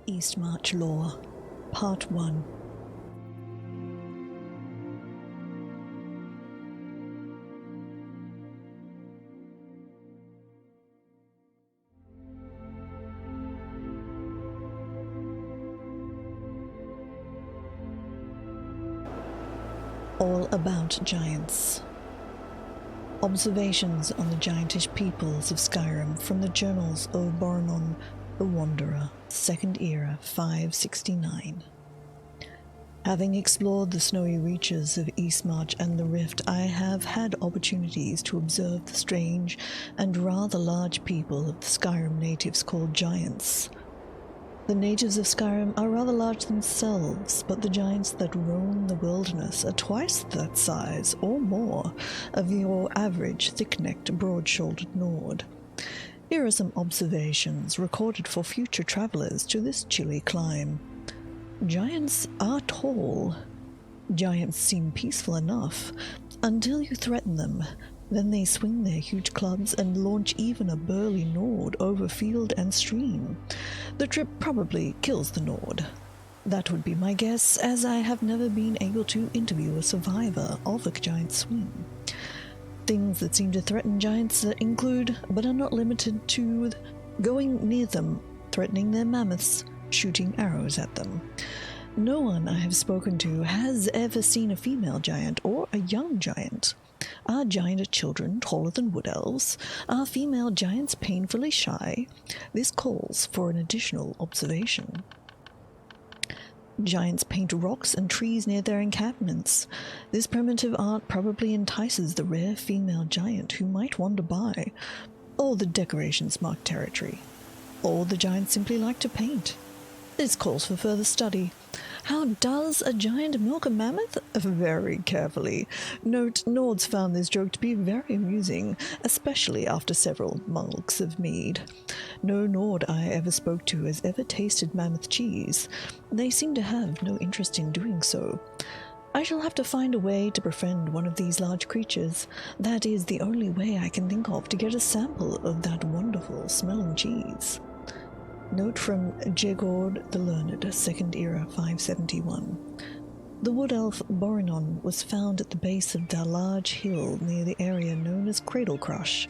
Eastmarch Lore, Part 1. All About Giants. Observations on the giantish peoples of Skyrim from the journals of Boronon the Wanderer, 2nd Era, 569. Having explored the snowy reaches of Eastmarch and the Rift, I have had opportunities to observe the strange and rather large people of the Skyrim natives called giants. The natives of Skyrim are rather large themselves, but the giants that roam the wilderness are twice that size, or more, of your average thick-necked, broad-shouldered Nord. Here are some observations recorded for future travelers to this chilly clime. Giants are tall. Giants seem peaceful enough, until you threaten them. Then they swing their huge clubs and launch even a burly Nord over field and stream. The trip probably kills the Nord. That would be my guess, as I have never been able to interview a survivor of a giant swing. Things that seem to threaten giants include, but are not limited to, going near them, threatening their mammoths, shooting arrows at them. No one I have spoken to has ever seen a female giant or a young giant. Are giant children taller than wood elves? Are female giants painfully shy? This calls for an additional observation. Giants paint rocks and trees near their encampments. This primitive art probably entices the rare female giant who might wander by, or the decorations mark territory, or the giants simply like to paint. This calls for further study. How does a giant milk a mammoth? Very carefully. Note, Nords found this joke to be very amusing, especially after several mugs of mead. No Nord I ever spoke to has ever tasted mammoth cheese. They seem to have no interest in doing so. I shall have to find a way to befriend one of these large creatures. That is the only way I can think of to get a sample of that wonderful smelling cheese. Note from Jegord the Learned, 2nd Era, 571. The wood elf Boronon was found at the base of the large hill near the area known as Cradle Crush.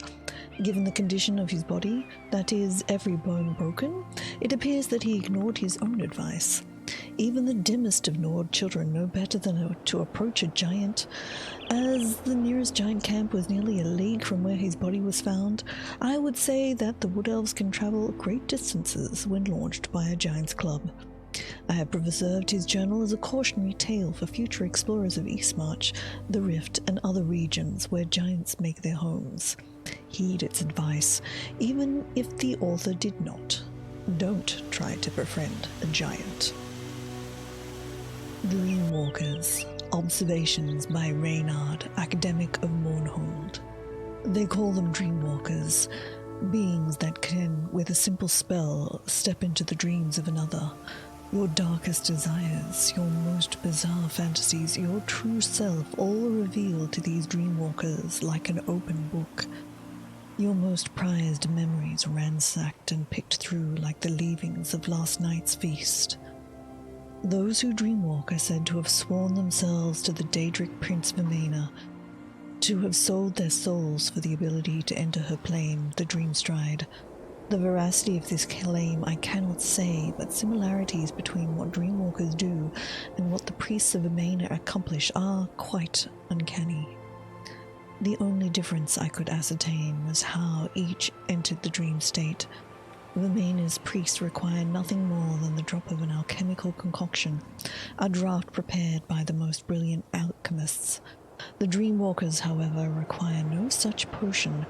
Given the condition of his body, that is, every bone broken, it appears that he ignored his own advice. Even the dimmest of Nord children know better than to approach a giant. As the nearest giant camp was nearly a league from where his body was found, I would say that the wood elves can travel great distances when launched by a giant's club. I have preserved his journal as a cautionary tale for future explorers of Eastmarch, the Rift, and other regions where giants make their homes. Heed its advice, even if the author did not. Don't try to befriend a giant. Dreamwalkers. Observations by Reynard, academic of Mournhold. They call them dreamwalkers, beings that can, with a simple spell, step into the dreams of another. Your darkest desires, your most bizarre fantasies, your true self, all are revealed to these dreamwalkers like an open book. Your most prized memories ransacked and picked through like the leavings of last night's feast. Those who dreamwalk are said to have sworn themselves to the Daedric Prince Vimena, to have sold their souls for the ability to enter her plane, the Dreamstride. The veracity of this claim I cannot say, but similarities between what dreamwalkers do and what the priests of Vimena accomplish are quite uncanny. The only difference I could ascertain was how each entered the dream state. Vimena's priests require nothing more than the drop of an alchemical concoction, a draught prepared by the most brilliant alchemists. The dreamwalkers, however, require no such potion.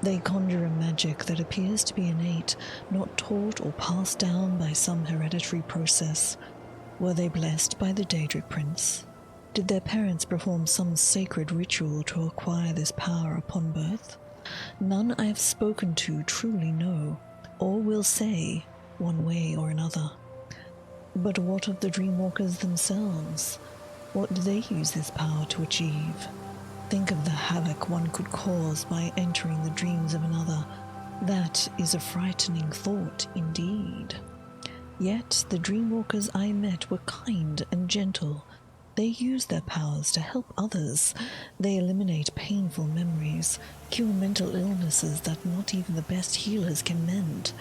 They conjure a magic that appears to be innate, not taught or passed down by some hereditary process. Were they blessed by the Daedric Prince? Did their parents perform some sacred ritual to acquire this power upon birth? None I have spoken to truly know, or will say, one way or another. But what of the dreamwalkers themselves? What do they use this power to achieve? Think of the havoc one could cause by entering the dreams of another. That is a frightening thought indeed. Yet the dreamwalkers I met were kind and gentle. They use their powers to help others. They eliminate painful memories, cure mental illnesses that not even the best healers can mend.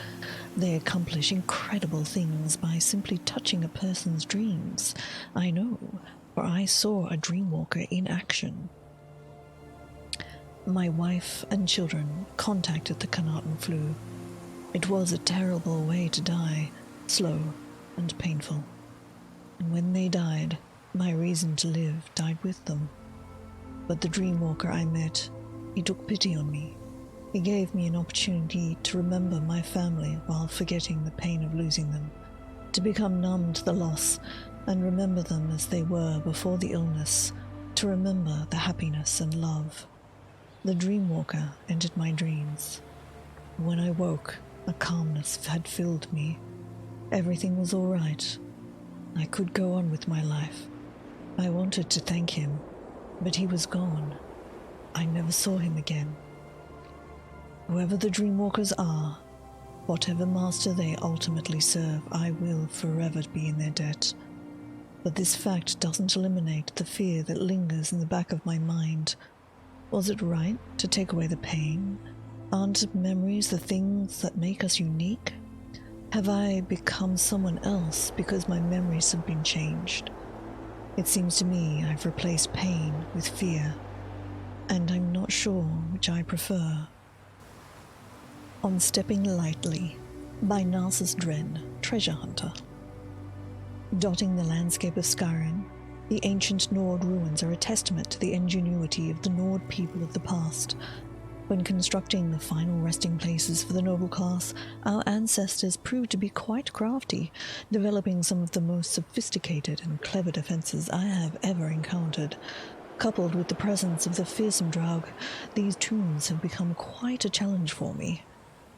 They accomplish incredible things by simply touching a person's dreams. I know, for I saw a dreamwalker in action. My wife and children contacted the Carnarvon flu. It was a terrible way to die, slow and painful. And when they died, my reason to live died with them. But the dreamwalker I met, he took pity on me. He gave me an opportunity to remember my family while forgetting the pain of losing them, to become numb to the loss and remember them as they were before the illness, to remember the happiness and love. The dreamwalker entered my dreams. When I woke, a calmness had filled me. Everything was all right. I could go on with my life. I wanted to thank him, but he was gone. I never saw him again. Whoever the dreamwalkers are, whatever master they ultimately serve, I will forever be in their debt. But this fact doesn't eliminate the fear that lingers in the back of my mind. Was it right to take away the pain? Aren't memories the things that make us unique? Have I become someone else because my memories have been changed? It seems to me I've replaced pain with fear, and I'm not sure which I prefer. On Stepping Lightly by Narcissus Dren, Treasure Hunter. Dotting the landscape of Skyrim, the ancient Nord ruins are a testament to the ingenuity of the Nord people of the past. When constructing the final resting places for the noble class, our ancestors proved to be quite crafty, developing some of the most sophisticated and clever defenses I have ever encountered. Coupled with the presence of the fearsome Draug, these tombs have become quite a challenge for me.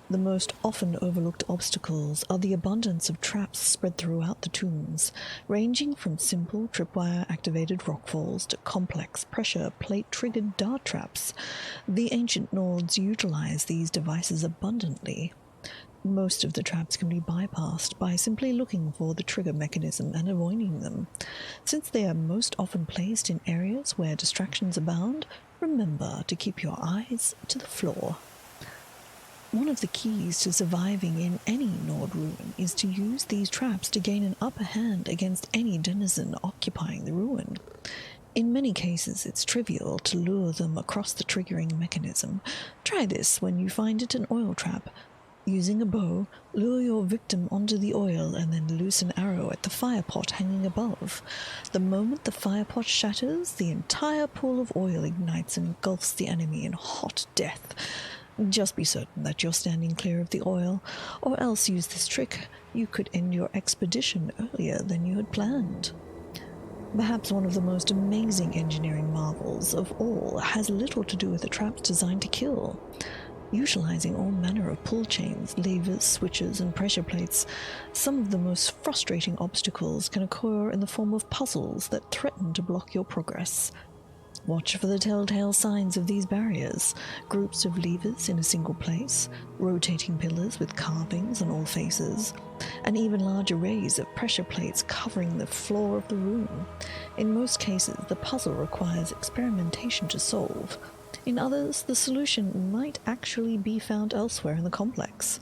The most often overlooked obstacles are the abundance of traps spread throughout the tombs, ranging from simple tripwire-activated rockfalls to complex pressure plate-triggered dart traps. The ancient Nords utilize these devices abundantly. Most of the traps can be bypassed by simply looking for the trigger mechanism and avoiding them. Since they are most often placed in areas where distractions abound, remember to keep your eyes to the floor. One of the keys to surviving in any Nord ruin is to use these traps to gain an upper hand against any denizen occupying the ruin. In many cases, it's trivial to lure them across the triggering mechanism. Try this when you find it an oil trap. Using a bow, lure your victim onto the oil and then loose an arrow at the firepot hanging above. The moment the firepot shatters, the entire pool of oil ignites and engulfs the enemy in hot death. Just be certain that you're standing clear of the oil, or else use this trick. You could end your expedition earlier than you had planned. Perhaps one of the most amazing engineering marvels of all has little to do with the traps designed to kill. Utilizing all manner of pull chains, levers, switches, and pressure plates, some of the most frustrating obstacles can occur in the form of puzzles that threaten to block your progress. Watch for the telltale signs of these barriers: groups of levers in a single place, rotating pillars with carvings on all faces, and even large arrays of pressure plates covering the floor of the room. In most cases, the puzzle requires experimentation to solve. In others, the solution might actually be found elsewhere in the complex.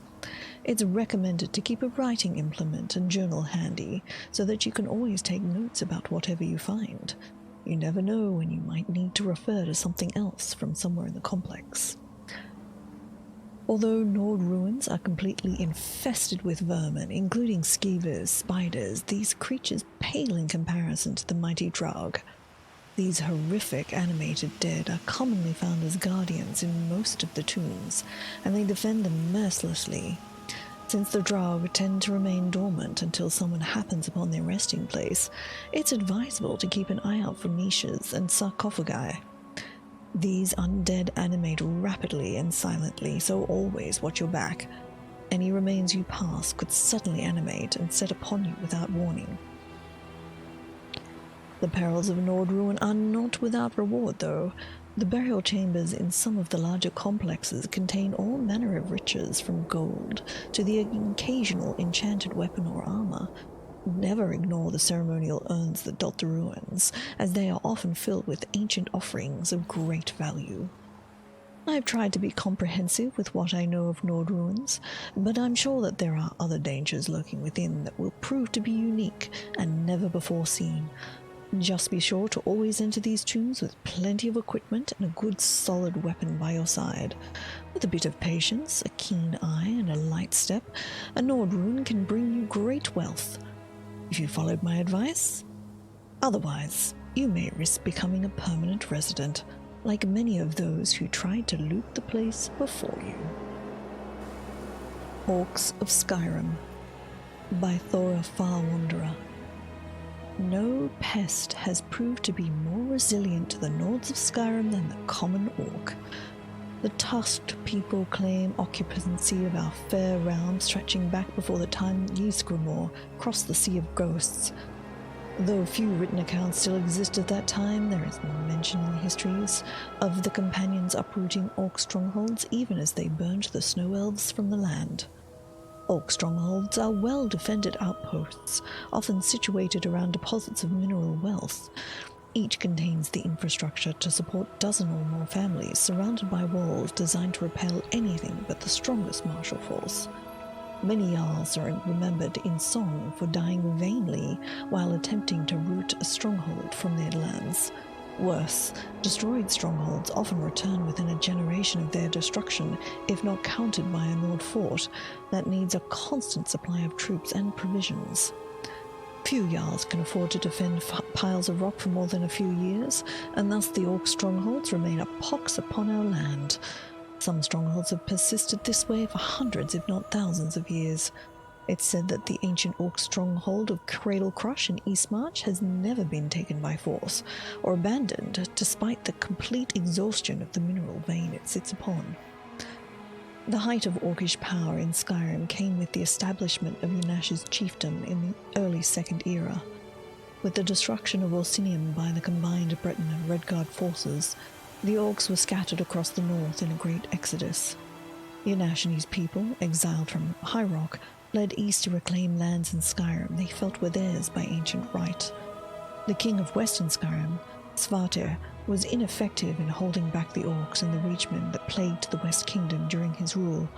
It's recommended to keep a writing implement and journal handy so that you can always take notes about whatever you find. You never know when you might need to refer to something else from somewhere in the complex. Although Nord ruins are completely infested with vermin, including skeevers, spiders, these creatures pale in comparison to the mighty Draug. These horrific animated dead are commonly found as guardians in most of the tombs, and they defend them mercilessly. Since the Draug tend to remain dormant until someone happens upon their resting place, it's advisable to keep an eye out for niches and sarcophagi. These undead animate rapidly and silently, so always watch your back. Any remains you pass could suddenly animate and set upon you without warning. The perils of Nord ruin are not without reward, though. The burial chambers in some of the larger complexes contain all manner of riches, from gold to the occasional enchanted weapon or armor. Never ignore the ceremonial urns that dot the ruins, as they are often filled with ancient offerings of great value. I've tried to be comprehensive with what I know of Nord ruins, but I'm sure that there are other dangers lurking within that will prove to be unique and never before seen. Just be sure to always enter these tombs with plenty of equipment and a good solid weapon by your side. With a bit of patience, a keen eye, and a light step, a Nord rune can bring you great wealth. If you followed my advice. Otherwise, you may risk becoming a permanent resident, like many of those who tried to loot the place before you. Orcs of Skyrim by Thora Farwanderer. No pest has proved to be more resilient to the Nords of Skyrim than the common orc. The tusked people claim occupancy of our fair realm, stretching back before the time Ysgramor crossed the Sea of Ghosts. Though few written accounts still exist at that time, there is no mention in the histories of the companions uprooting orc strongholds even as they burned the snow elves from the land. Orc strongholds are well-defended outposts, often situated around deposits of mineral wealth. Each contains the infrastructure to support a dozen or more families, surrounded by walls designed to repel anything but the strongest martial force. Many Jarls are remembered in song for dying vainly while attempting to root a stronghold from their lands. Worse, destroyed strongholds often return within a generation of their destruction, if not countered by a Nord fort that needs a constant supply of troops and provisions. Few Jarls can afford to defend piles of rock for more than a few years, and thus the orc strongholds remain a pox upon our land. Some strongholds have persisted this way for hundreds, if not thousands of years. It's said that the ancient orc stronghold of Cradle Crush in Eastmarch has never been taken by force, or abandoned, despite the complete exhaustion of the mineral vein it sits upon. The height of orcish power in Skyrim came with the establishment of Yunash's chiefdom in the early Second Era. With the destruction of Orsinium by the combined Breton and Redguard forces, the orcs were scattered across the north in a great exodus. Yunash and his people, exiled from High Rock, fled east to reclaim lands in Skyrim they felt were theirs by ancient right. The king of Western Skyrim, Svartir, was ineffective in holding back the orcs and the Reachmen that plagued the West Kingdom during his rule.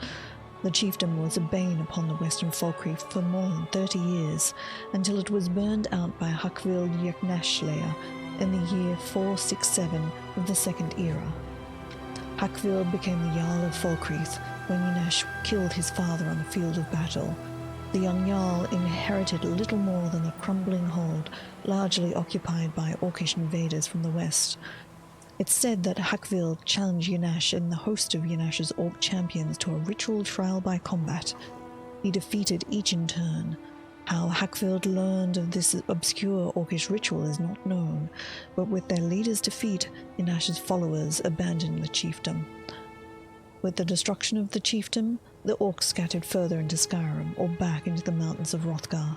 The chiefdom was a bane upon the Western Folkreef for more than 30 years, until it was burned out by Hakvild Yrknashleia in the year 467 of the Second Era. Hakvild became the Jarl of Folkreef when Yunash killed his father on the field of battle. The young Jarl inherited little more than a crumbling hold, largely occupied by orcish invaders from the west. It's said that Hakvild challenged Yunash and the host of Yunash's orc champions to a ritual trial by combat. He defeated each in turn. How Hakvild learned of this obscure orcish ritual is not known, but with their leader's defeat, Yunash's followers abandoned the chiefdom. With the destruction of the chiefdom, the orcs scattered further into Skyrim or back into the mountains of Hrothgar.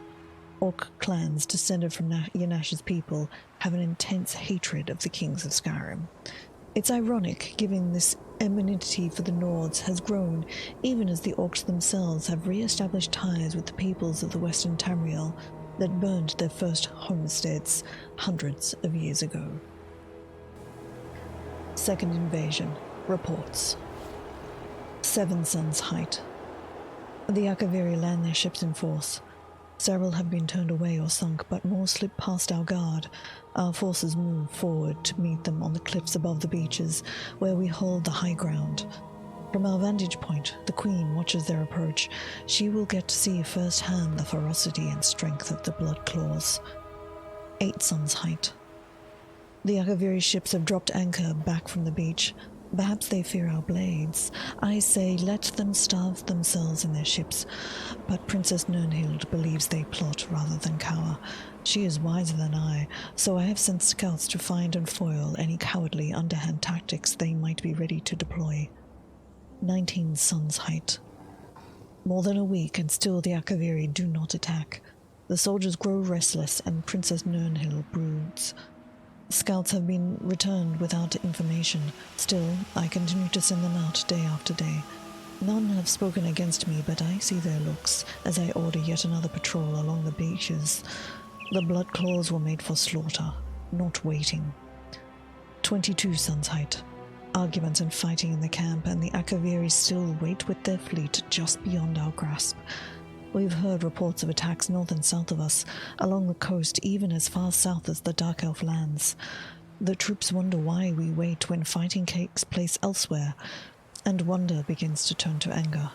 Orc clans descended from Yunash's people have an intense hatred of the kings of Skyrim. It's ironic, given this enmity for the Nords has grown even as the orcs themselves have re-established ties with the peoples of the Western Tamriel that burned their first homesteads hundreds of years ago. Second Invasion. Reports. Seven Suns Height. The Akaviri land their ships in force. Several have been turned away or sunk, but more slip past our guard. Our forces move forward to meet them on the cliffs above the beaches, where we hold the high ground. From our vantage point, the Queen watches their approach. She will get to see firsthand the ferocity and strength of the Blood Claws. 8 Suns Height. The Akaviri ships have dropped anchor back from the beach. Perhaps they fear our blades. I say let them starve themselves in their ships, but Princess Nirnhild believes they plot rather than cower. She is wiser than I, so I have sent scouts to find and foil any cowardly underhand tactics they might be ready to deploy. 19 Suns Height. More than a week and still the Akaviri do not attack. The soldiers grow restless and Princess Nirnhild broods. Scouts have been returned without information. Still, I continue to send them out day after day. None have spoken against me, but I see their looks as I order yet another patrol along the beaches. The blood claws were made for slaughter, not waiting. 22 suns height. Arguments and fighting in the camp, and the Akaviri still wait with their fleet just beyond our grasp. We've heard reports of attacks north and south of us, along the coast, even as far south as the Dark Elf lands. The troops wonder why we wait when fighting takes place elsewhere, and wonder begins to turn to anger.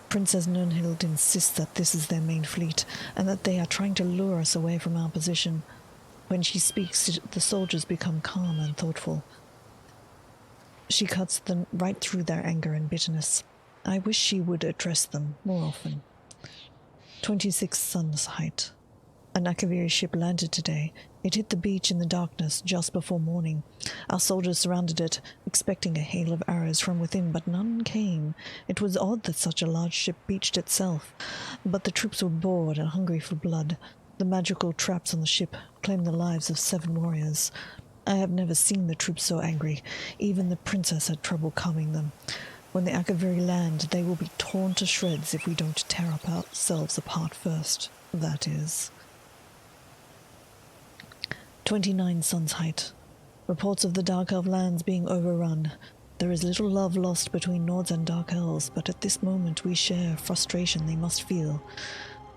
Princess Nirnhild insists that this is their main fleet, and that they are trying to lure us away from our position. When she speaks, the soldiers become calm and thoughtful. She cuts them right through their anger and bitterness. I wish she would address them more often. 26 suns height. An Akaviri ship landed today. It hit the beach in the darkness just before morning. Our soldiers surrounded it, expecting a hail of arrows from within, but none came. It was odd that such a large ship beached itself, but the troops were bored and hungry for blood. The magical traps on the ship claimed the lives of 7 warriors. I have never seen the troops so angry. Even the princess had trouble calming them. When the Akaviri land, they will be torn to shreds if we don't tear up ourselves apart first, that is. 29 suns height. Reports of the Dark Elf lands being overrun. There is little love lost between Nords and Dark Elves, but at this moment we share frustration they must feel.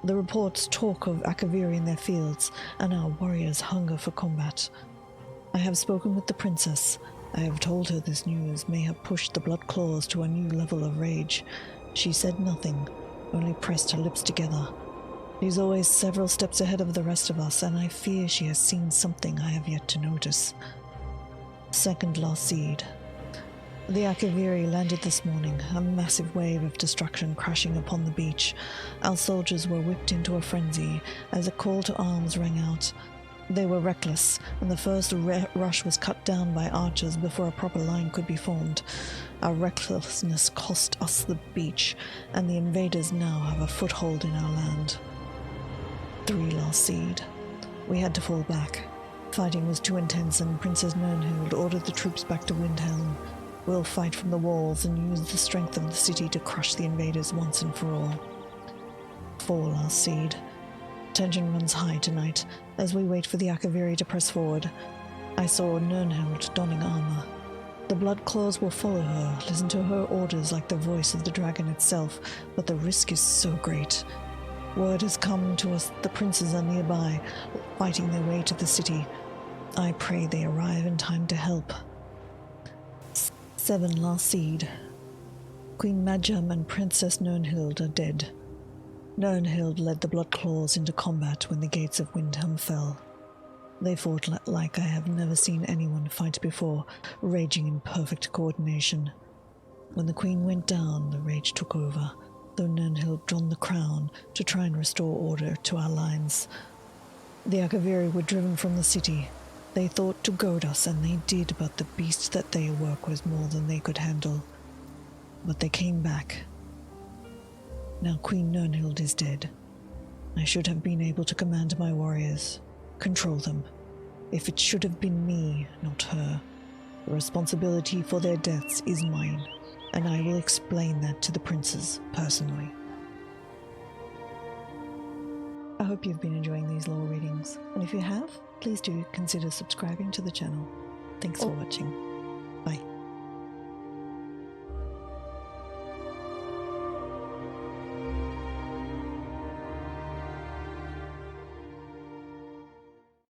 The reports talk of Akaviri in their fields, and our warriors hunger for combat. I have spoken with the princess. I have told her this news may have pushed the blood claws to a new level of rage. She said nothing, only pressed her lips together. She's always several steps ahead of the rest of us, and I fear she has seen something I have yet to notice. Second lost seed. The Akaviri landed this morning, a massive wave of destruction crashing upon the beach. Our soldiers were whipped into a frenzy as a call to arms rang out. They were reckless, and the first rush was cut down by archers before a proper line could be formed. Our recklessness cost us the beach, and the invaders now have a foothold in our land. 3 lost seed. We had to fall back. Fighting was too intense, and Princess Nirnhild ordered the troops back to Windhelm. We'll fight from the walls and use the strength of the city to crush the invaders once and for all. 4 lost seed. Tension runs high tonight as we wait for the Akaviri to press forward. I saw Nirnhild donning armor. The blood claws will follow her, listen to her orders like the voice of the dragon itself, but the risk is so great. Word has come to us the princes are nearby, fighting their way to the city. I pray they arrive in time to help. 7 lost seed. Queen Madjam and Princess Nirnhild are dead. Nirnhild led the blood claws into combat when the gates of Windhelm fell. They fought like I have never seen anyone fight before, raging in perfect coordination. When the queen went down, the rage took over, though Nirnhild donned the crown to try and restore order to our lines. The Akaviri were driven from the city. They thought to goad us, and they did, but the beast that they awoke was more than they could handle. But they came back. Now Queen Nirnhild is dead. I should have been able to command my warriors, control them. If it should have been me, not her, the responsibility for their deaths is mine, and I will explain that to the princes personally. I hope you've been enjoying these lore readings, and if you have, please do consider subscribing to the channel. Thanks for watching.